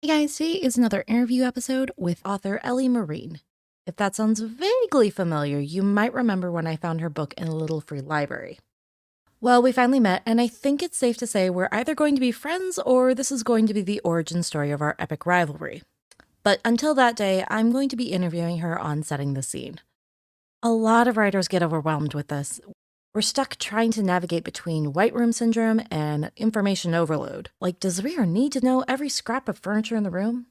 Hey guys, today is another interview episode with author Ellie Maureen. If that sounds vaguely familiar, you might remember when I found her book in a little free library. Well, we finally met, and I think it's safe to say we're either going to be friends or this is going to be the origin story of our epic rivalry. But until that day, I'm going to be interviewing her on setting the scene. A lot of writers get overwhelmed with this. We're stuck trying to navigate between white room syndrome and information overload. Like, does the reader need to know every scrap of furniture in the room?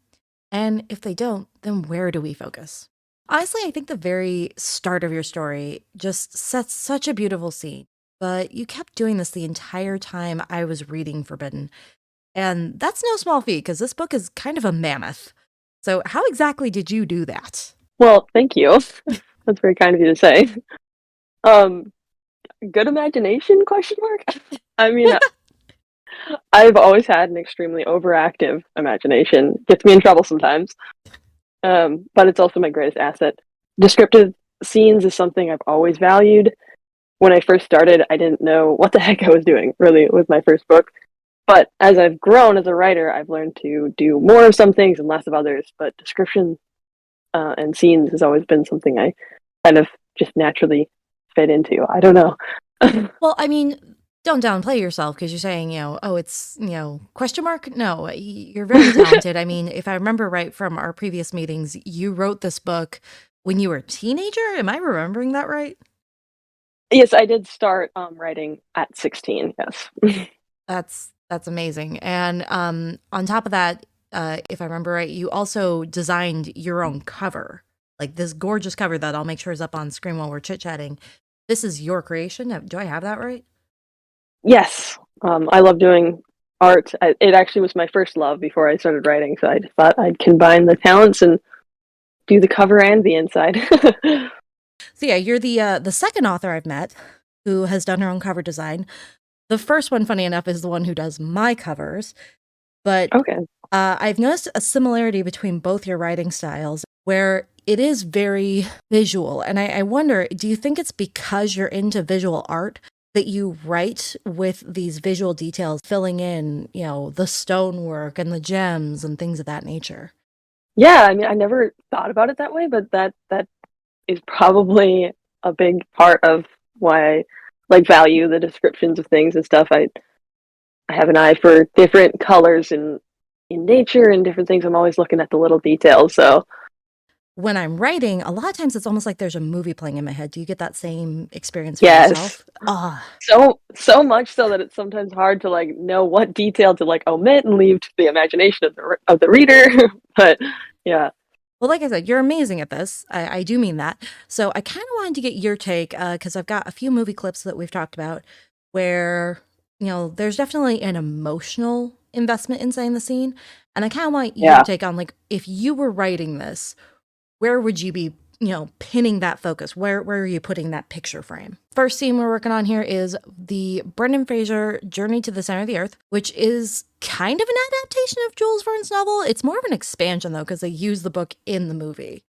And if they don't, then where do we focus? Honestly, I think the very start of your story just sets such a beautiful scene. But you kept doing this the entire time I was reading Forbidden. And that's no small feat, because this book is kind of a mammoth. So, how exactly did you do that? Well, thank you. That's very kind of you to say. Um, Good imagination? Question mark. I mean, I've always had an extremely overactive imagination. Gets me in trouble sometimes. But it's also my greatest asset. Descriptive scenes is something I've always valued. When I first started, I didn't know what the heck I was doing, really, with my first book. But as I've grown as a writer, I've learned to do more of some things and less of others. But description and scenes has always been something I kind of just naturally fit into. I don't know. Well, I mean, don't downplay yourself because you're saying, oh, it's, question mark? No, you're very talented. I mean, if I remember right from our previous meetings, you wrote this book when you were a teenager. Am I remembering that right? Yes, I did start writing at 16. Yes. That's amazing. And on top of that, if I remember right, you also designed your own cover, like this gorgeous cover that I'll make sure is up on screen while we're chit chatting. This is your creation. Do I have that right? Yes. I love doing art. It actually was my first love before I started writing, so I just thought I'd combine the talents and do the cover and the inside. So yeah, you're the second author I've met who has done her own cover design. The first one, funny enough, is the one who does my covers. But Okay. I've noticed a similarity between both your writing styles, where it is very visual. And I wonder, do you think it's because you're into visual art that you write with these visual details, filling in, the stonework and the gems and things of that nature? Yeah, I mean, I never thought about it that way, but that is probably a big part of why I like value the descriptions of things and stuff. I have an eye for different colors in nature and different things. I'm always looking at the little details. So When I'm writing, a lot of times it's almost like there's a movie playing in my head. Do you get that same experience for yes, yourself? Ah, so much so that it's sometimes hard to like know what detail to like omit and leave to the imagination of the reader. But yeah, well, like I said, you're amazing at this. I do mean that. So I kind of wanted to get your take because I've got a few movie clips that we've talked about where, there's definitely an emotional investment in saying the scene. And I kind of want your yeah. take on, like, if you were writing this, where would you be, pinning that focus? Where are you putting that picture frame? First scene we're working on here is the Brendan Fraser Journey to the Center of the Earth, which is kind of an adaptation of Jules Verne's novel. It's more of an expansion, though, because they use the book in the movie.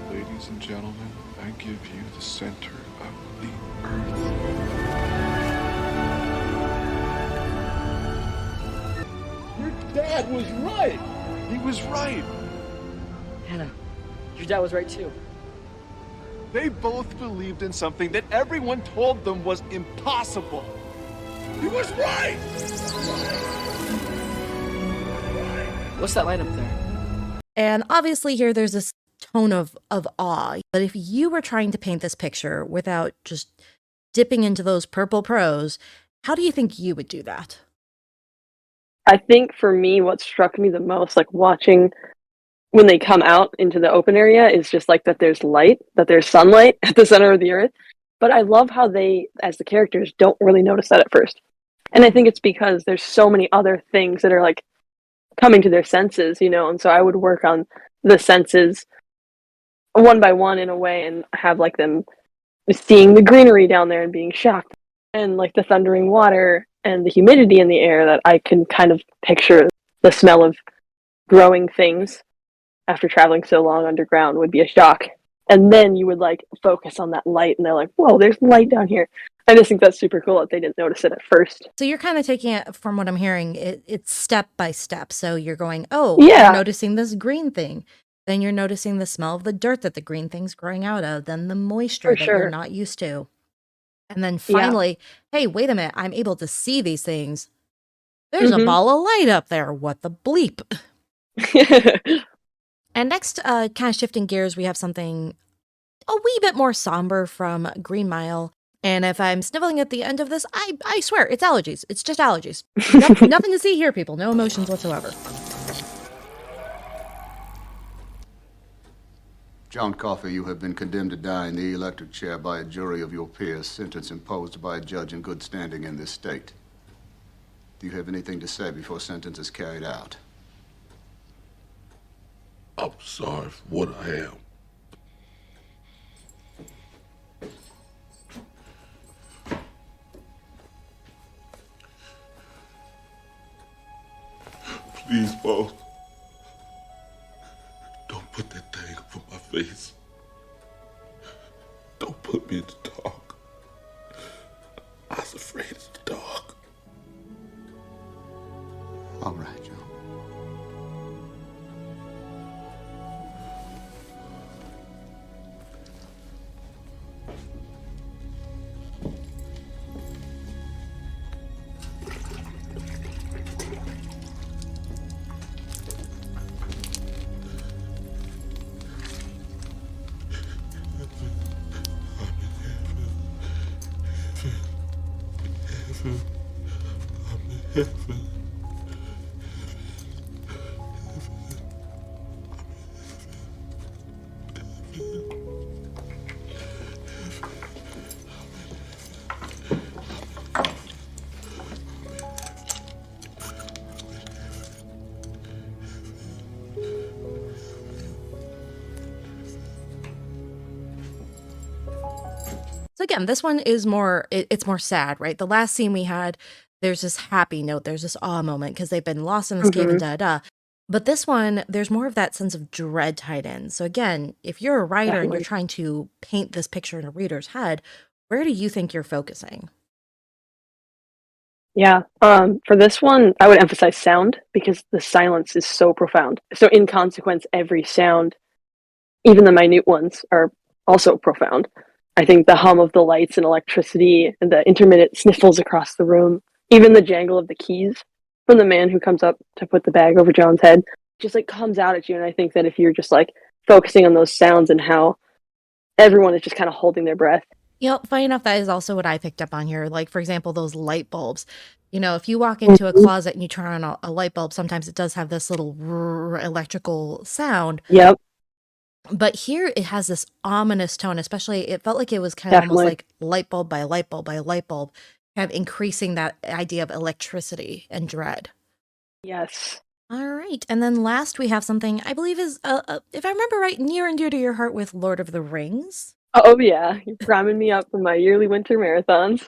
Ladies and gentlemen, I give you the center of the earth. Your dad was right. He was right. Hannah, your dad was right too. They both believed in something that everyone told them was impossible. He was right! What's that light up there? And obviously, here there's this tone of awe. But if you were trying to paint this picture without just dipping into those purple prose, how do you think you would do that? I think for me, what struck me the most, like watching when they come out into the open area, is just like that there's light, that there's sunlight at the center of the earth. But I love how they, as the characters, don't really notice that at first. And I think it's because there's so many other things that are like coming to their senses, and so I would work on the senses one by one in a way, and have like them seeing the greenery down there and being shocked, and like the thundering water and the humidity in the air, that I can kind of picture the smell of growing things after traveling so long underground would be a shock. And then you would like focus on that light, and they're like, whoa, there's light down here. I just think that's super cool that they didn't notice it at first. So you're kind of taking it, from what I'm hearing, it's step by step. So you're going, oh, Yeah. you're noticing this green thing. Then you're noticing the smell of the dirt that the green thing's growing out of. Then the moisture that you're not used to. And then finally, hey, wait a minute, I'm able to see these things. There's a ball of light up there. What the bleep? And next, kind of shifting gears, we have something a wee bit more somber from Green Mile. And if I'm sniveling at the end of this, I swear, it's allergies. It's just allergies. Nothing to see here, people. No emotions whatsoever. John Coffey, you have been condemned to die in the electric chair by a jury of your peers, sentence imposed by a judge in good standing in this state. Do you have anything to say before sentence is carried out? I'm sorry for what I am. Please, boss. Don't put that thing over my face. Don't put me in the dark. I was afraid of the dark. All right, John. So again, this one is it's more sad, right? The last scene we had, there's this happy note, there's this awe moment because they've been lost in this cave and da-da. But this one, there's more of that sense of dread tied in. So again, if you're a writer and you're trying to paint this picture in a reader's head, where do you think you're focusing? Yeah. For this one, I would emphasize sound, because the silence is so profound. So in consequence, every sound, even the minute ones, are also profound. I think the hum of the lights and electricity and the intermittent sniffles across the room, even the jangle of the keys from the man who comes up to put the bag over John's head, just like comes out at you. And I think that if you're just like focusing on those sounds and how everyone is just kind of holding their breath. You know, funny enough, that is also what I picked up on here. Like, for example, those light bulbs. You know, if you walk into a closet and you turn on a light bulb, sometimes it does have this little electrical sound. Yep. But here it has this ominous tone, especially it felt like it was kind of almost like light bulb by light bulb by light bulb, kind of increasing that idea of electricity and dread. Yes. All right. And then last we have something I believe is, if I remember right, near and dear to your heart with Lord of the Rings. Oh, yeah. You're priming me up for my yearly winter marathons.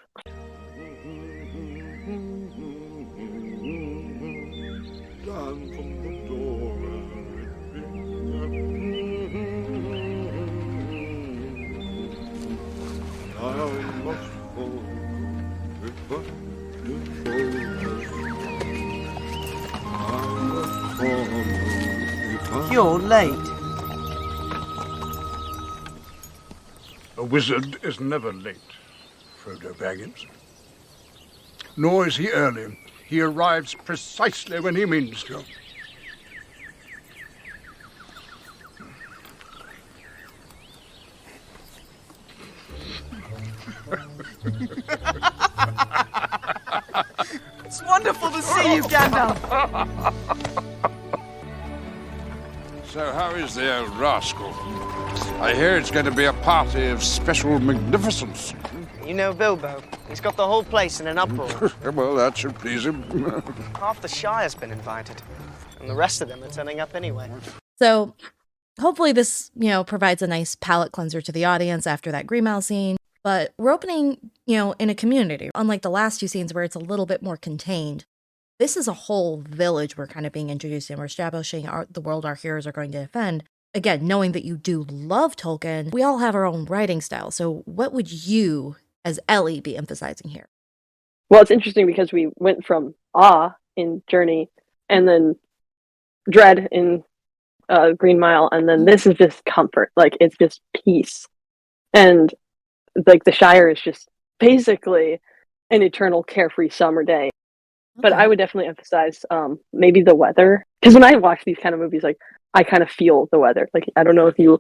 You're late. A wizard is never late, Frodo Baggins. Nor is he early. He arrives precisely when he means to. It's wonderful to see you, Gandalf. So how is the old rascal? I hear it's going to be a party of special magnificence. You know Bilbo. He's got the whole place in an uproar. Well, that should please him. Half the Shire's been invited, and the rest of them are turning up anyway. So hopefully this, provides a nice palate cleanser to the audience after that Green Mile scene. But we're opening, in a community. Unlike the last two scenes where it's a little bit more contained, this is a whole village we're kind of being introduced in. We're establishing the world our heroes are going to defend. Again, knowing that you do love Tolkien, we all have our own writing style. So what would you, as Ellie, be emphasizing here? Well, it's interesting because we went from awe in Journey and then dread in Green Mile, and then this is just comfort. Like, it's just peace. And like the Shire is just basically an eternal carefree summer day. But I would definitely emphasize maybe the weather, because when I watch these kind of movies, like, I kind of feel the weather. Like, I don't know if you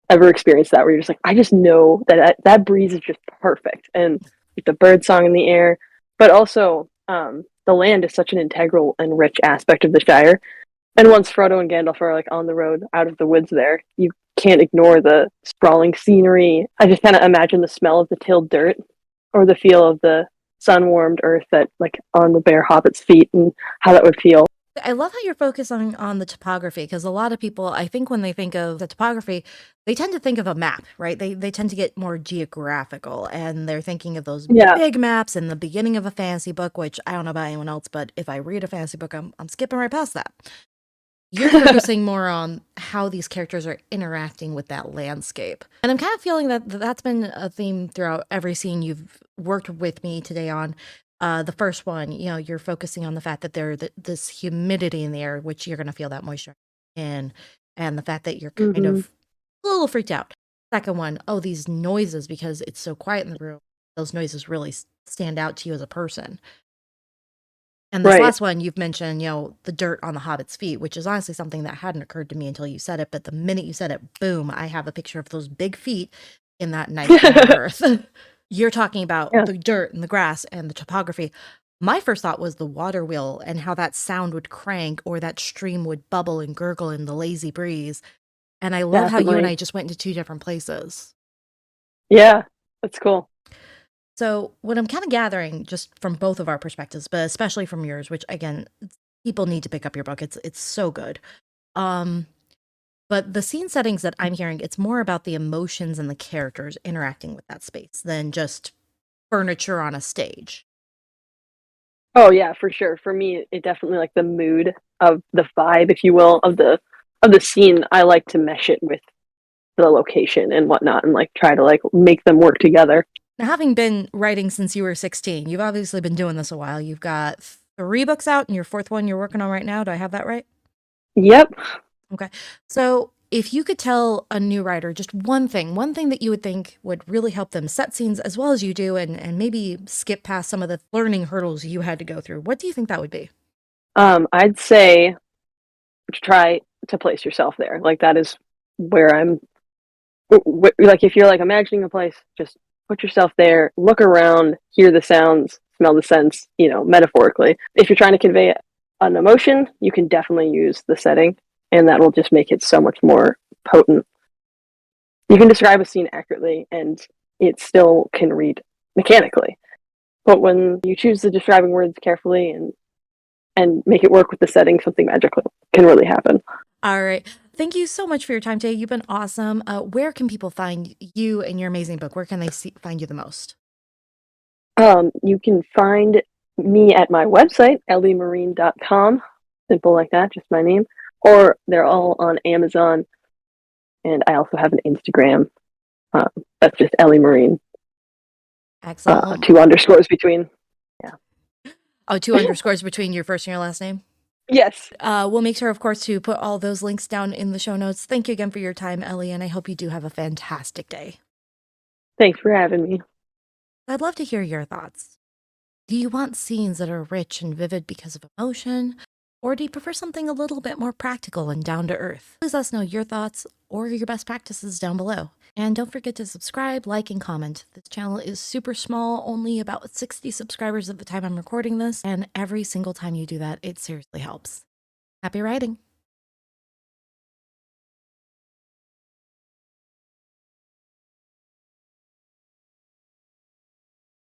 ever experienced that, where you're just like, I just know that breeze is just perfect, and the bird song in the air. But also, the land is such an integral and rich aspect of the Shire. And once Frodo and Gandalf are like on the road out of the woods there, you can't ignore the sprawling scenery. I just kind of imagine the smell of the tilled dirt or the feel of the sun-warmed earth that, like, on the bare hobbit's feet, and how that would feel. I love how you're focusing on the topography, because a lot of people, I think when they think of the topography, they tend to think of a map, right? They tend to get more geographical, and they're thinking of those big maps in the beginning of a fantasy book, which I don't know about anyone else, but if I read a fantasy book, I'm skipping right past that. You're focusing more on how these characters are interacting with that landscape. And I'm kind of feeling that that's been a theme throughout every scene you've worked with me today on. The first one, you're focusing on the fact that there's this humidity in the air, which you're going to feel that moisture in, and the fact that you're kind of a little freaked out. Second one, these noises, because it's so quiet in the room, those noises really stand out to you as a person. And this last one, you've mentioned, the dirt on the hobbit's feet, which is honestly something that hadn't occurred to me until you said it. But the minute you said it, boom, I have a picture of those big feet in that nice earth. You're talking about the dirt and the grass and the topography. My first thought was the water wheel and how that sound would crank, or that stream would bubble and gurgle in the lazy breeze. And I love how you and I just went into two different places. Yeah, that's cool. So what I'm kind of gathering, just from both of our perspectives, but especially from yours, which again, people need to pick up your book. It's so good. But the scene settings that I'm hearing, it's more about the emotions and the characters interacting with that space than just furniture on a stage. Oh yeah, for sure. For me, it definitely, like, the mood of the vibe, if you will, of the scene. I like to mesh it with the location and whatnot, and like try to like make them work together. Now, having been writing since you were 16, you've obviously been doing this a while. You've got 3 books out, and your 4th one you're working on right now. Do I have that right? Yep. Okay. So if you could tell a new writer just one thing that you would think would really help them set scenes as well as you do, and maybe skip past some of the learning hurdles you had to go through, what do you think that would be? I'd say to try to place yourself there. Like, that is where I'm, like, if you're like imagining a place, just put yourself there, look around, hear the sounds, smell the scents, metaphorically. If you're trying to convey an emotion, you can definitely use the setting, and that will just make it so much more potent. You can describe a scene accurately, and it still can read mechanically. But when you choose the describing words carefully and make it work with the setting, something magical can really happen. All right. Thank you so much for your time today. You've been awesome. Where can people find you and your amazing book? Where can they find you the most? You can find me at my website, elliemareen.com. Simple like that, just my name. Or they're all on Amazon. And I also have an Instagram. That's just Ellie Maureen. Excellent. 2 underscores between. Yeah. Oh, 2 underscores between your first and your last name? Yes. We'll make sure, of course, to put all those links down in the show notes. Thank you again for your time, Ellie, and I hope you do have a fantastic day. Thanks for having me. I'd love to hear your thoughts. Do you want scenes that are rich and vivid because of emotion? Or do you prefer something a little bit more practical and down to earth? Please let us know your thoughts or your best practices down below. And don't forget to subscribe, like, and comment. This channel is super small, only about 60 subscribers at the time I'm recording this, and every single time you do that, it seriously helps. Happy writing!